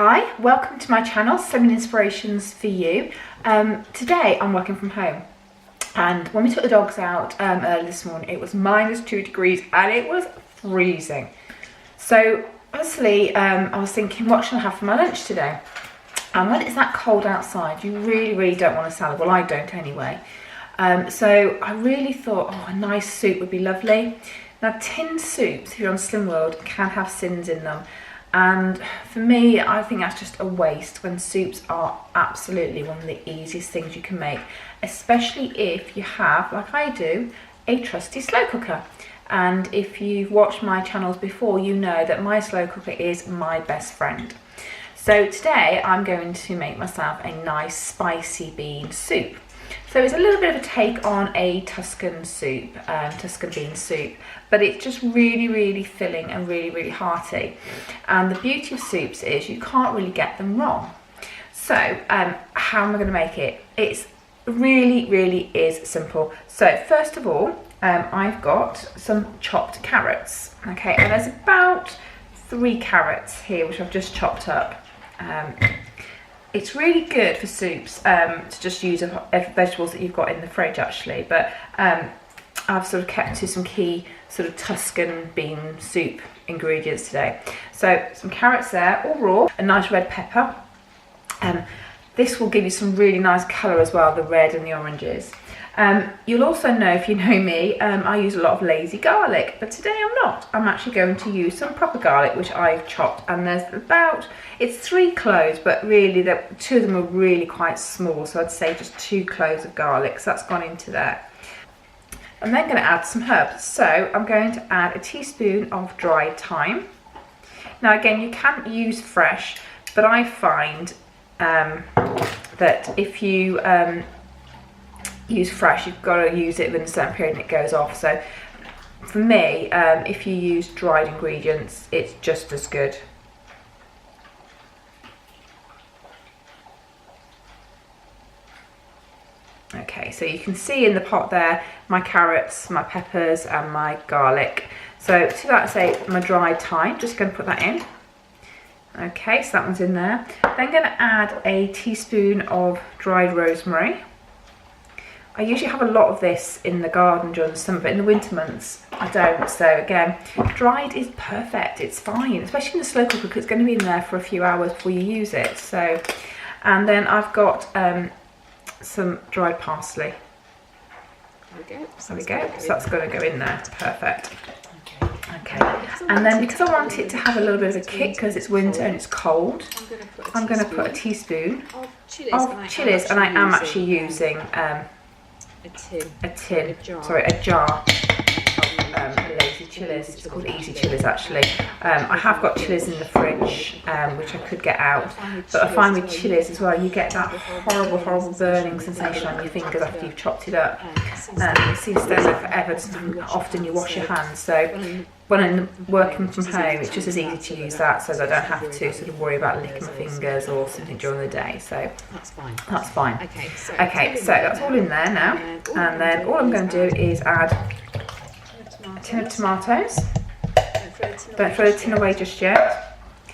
Hi, welcome to my channel, Sewing Inspirations for You. Today I'm working from home, and when we took the dogs out early this morning, it was -2 degrees and it was freezing. So honestly, I was thinking, what should I have for my lunch today? And when it's that cold outside, you really don't want a salad. Well, I don't anyway. So I really thought, oh, a nice soup would be lovely. Now, tinned soups, if you're on Slim World, can have sins in them. And for me, I think that's just a waste when soups are absolutely one of the easiest things you can make, especially if you have, like I do, a trusty slow cooker. And if you've watched my channels before, you know that my slow cooker is my best friend. So today I'm going to make myself a nice spicy bean soup. So it's a little bit of a take on a Tuscan soup, Tuscan bean soup, but it's just really filling and really hearty. And the beauty of soups is you can't really get them wrong. So how am I going to make it? It's really is simple. So first of all, I've got some chopped carrots. Okay, and there's about 3 carrots here which I've just chopped up. It's really good for soups to just use vegetables that you've got in the fridge actually, but I've sort of kept to some key sort of Tuscan bean soup ingredients today. So some carrots there, all raw, a nice red pepper. This will give you some really nice colour as well, the red and the oranges. You'll also know, if you know me, I use a lot of lazy garlic, but today I'm not. I'm actually going to use some proper garlic, which I've chopped, and there's about, it's 3 cloves, but really 2 of them are really quite small, so I'd say just 2 cloves of garlic, so that's gone into there. I'm then going to add some herbs, so I'm going to add a teaspoon of dried thyme. Now again, you can use fresh, but I find that if you use fresh, you've got to use it within a certain period and it goes off. So for me, if you use dried ingredients, it's just as good. Okay, so you can see in the pot there my carrots, my peppers and my garlic. So to that, say my dried thyme, just going to put that in. Okay, so that one's in there. Then going to add a teaspoon of dried rosemary. I usually have a lot of this in the garden during the summer, but in the winter months I don't. So again, dried is perfect, it's fine, especially in the slow cooker because it's going to be in there for a few hours before you use it. So, and then I've got some dried parsley. There we go. So that's going to go in there, perfect. Okay, and then because I want it to have a little bit of a kick because it's winter and it's cold, I'm going to put a teaspoon of chilies, and I am actually using a jar of lazy chilies. It's called Easy Chilies actually. I have got chilies in the fridge which I could get out, but I find with chilies as well you get that horrible burning sensation on your fingers after you've chopped it up. It seems to stay there forever. Often you wash your hands, so when I'm working from home it's just as easy to use that so that I don't have to sort of worry about licking my fingers or something during the day. So that's fine. Okay, so that's all in there now, and then all I'm going to do is add a tin of tomatoes. Don't throw the tin away just yet.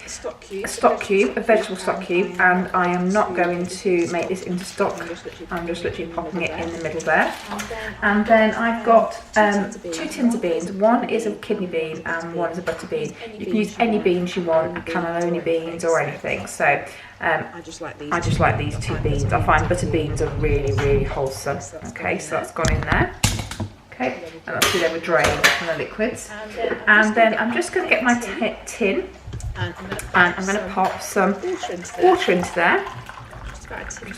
A stock cube, a vegetable stock cube, and I am not going to make this into stock. I'm just literally popping it in the middle there. And then I've got 2 tins of beans. One is a kidney bean and one is a butter bean. You can use any beans you want, cannelloni beans or anything. So I just like these 2 beans. I find butter beans are really wholesome. Okay, so that's gone in there. Okay, and that's good over drained from the liquids. And then I'm just going to get my tin. And I'm going to pop some water into there, just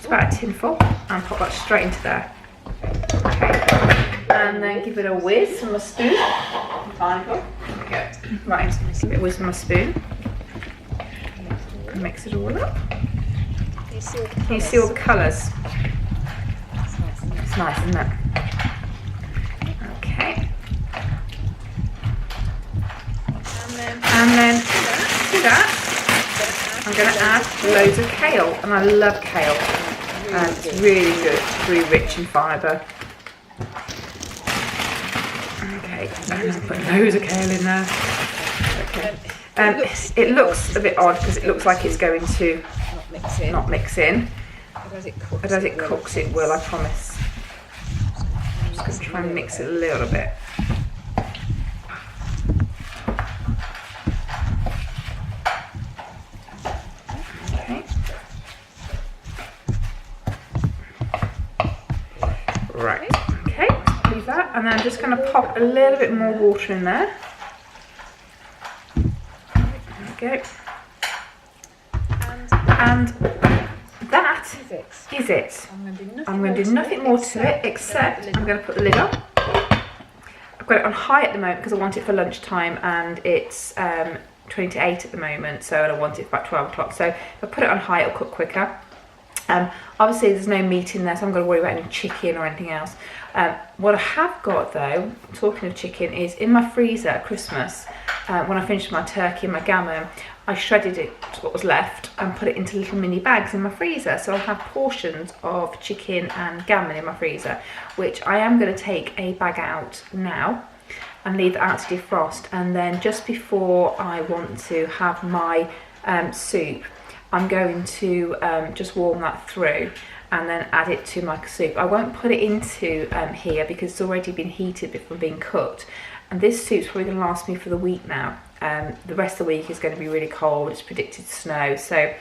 about a tin full, and pop that straight into there. Okay, and then give it a whiz from my spoon. There we go. Right, give it a whiz from my spoon. And mix it all up. Can you see all the colours? It's nice, isn't it? Okay. And then to that, I'm going to add loads of kale, and I love kale. It's really good, it's really rich in fibre. Okay, and I'll put loads of kale in there. Okay. It looks a bit odd because it looks like it's going to not mix in. But as it cooks, it will, I promise. I'm just going to try and mix it a little bit. Okay. Right. Okay, leave that, and then I'm just going to pop a little bit more water in there. There we go. And that is it. I'm going to do nothing more to it except I'm going to put the lid on. I've got it on high at the moment because I want it for lunchtime, and it's 20 to 8 at the moment, so I want it for about 12 o'clock. So if I put it on high, it'll cook quicker. Obviously there's no meat in there, so I'm going to worry about any chicken or anything else. What I have got though, talking of chicken, is in my freezer at Christmas, when I finished my turkey and my gammon, I shredded it, what was left, and put it into little mini bags in my freezer. So I'll have portions of chicken and gammon in my freezer, which I am going to take a bag out now and leave it out to defrost. And then just before I want to have my soup, I'm going to just warm that through and then add it to my soup. I won't put it into here because it's already been heated before being cooked. And this soup's probably going to last me for the week now. The rest of the week is going to be really cold. It's predicted snow. So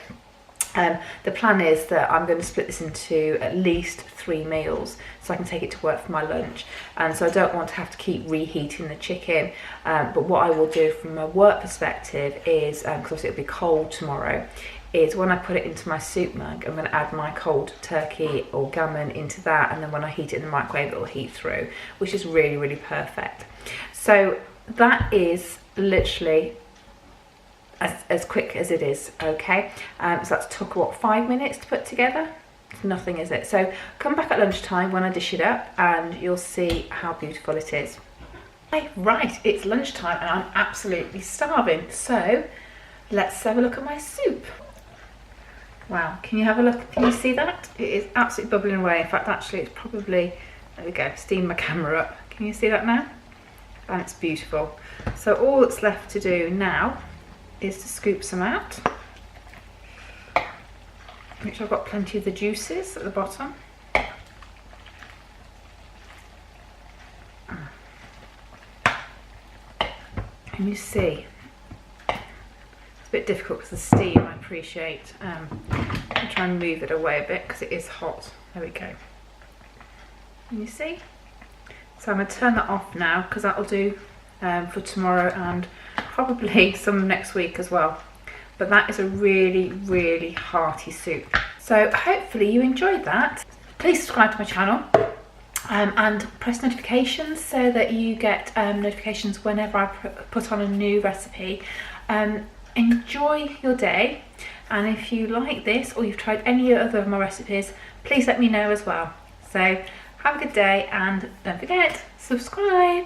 the plan is that I'm going to split this into at least 3 meals so I can take it to work for my lunch. And so I don't want to have to keep reheating the chicken. But what I will do from a work perspective is, because obviously it'll be cold tomorrow, is when I put it into my soup mug, I'm going to add my cold turkey or gammon into that, and then when I heat it in the microwave, it'll heat through, which is really, really perfect. So that is literally as quick as it is, okay? So that's took, what, 5 minutes to put together? It's nothing, is it? So come back at lunchtime when I dish it up, and you'll see how beautiful it is. Okay, right, it's lunchtime, and I'm absolutely starving, so let's have a look at my soup. Wow, can you have a look? Can you see that? It is absolutely bubbling away. In fact, actually, it's probably, there we go, steam my camera up. Can you see that now? And it's beautiful. So all that's left to do now is to scoop some out. Make sure I've got plenty of the juices at the bottom. And you see, bit difficult because the steam, I appreciate. I'll try and move it away a bit because it is hot. There we go. Can you see? So I'm going to turn that off now because that'll do for tomorrow and probably some next week as well. But that is a really, really hearty soup. So hopefully you enjoyed that. Please subscribe to my channel and press notifications so that you get notifications whenever I put on a new recipe. Enjoy your day, and if you like this or you've tried any other of my recipes, please let me know as well. So have a good day, and don't forget, subscribe.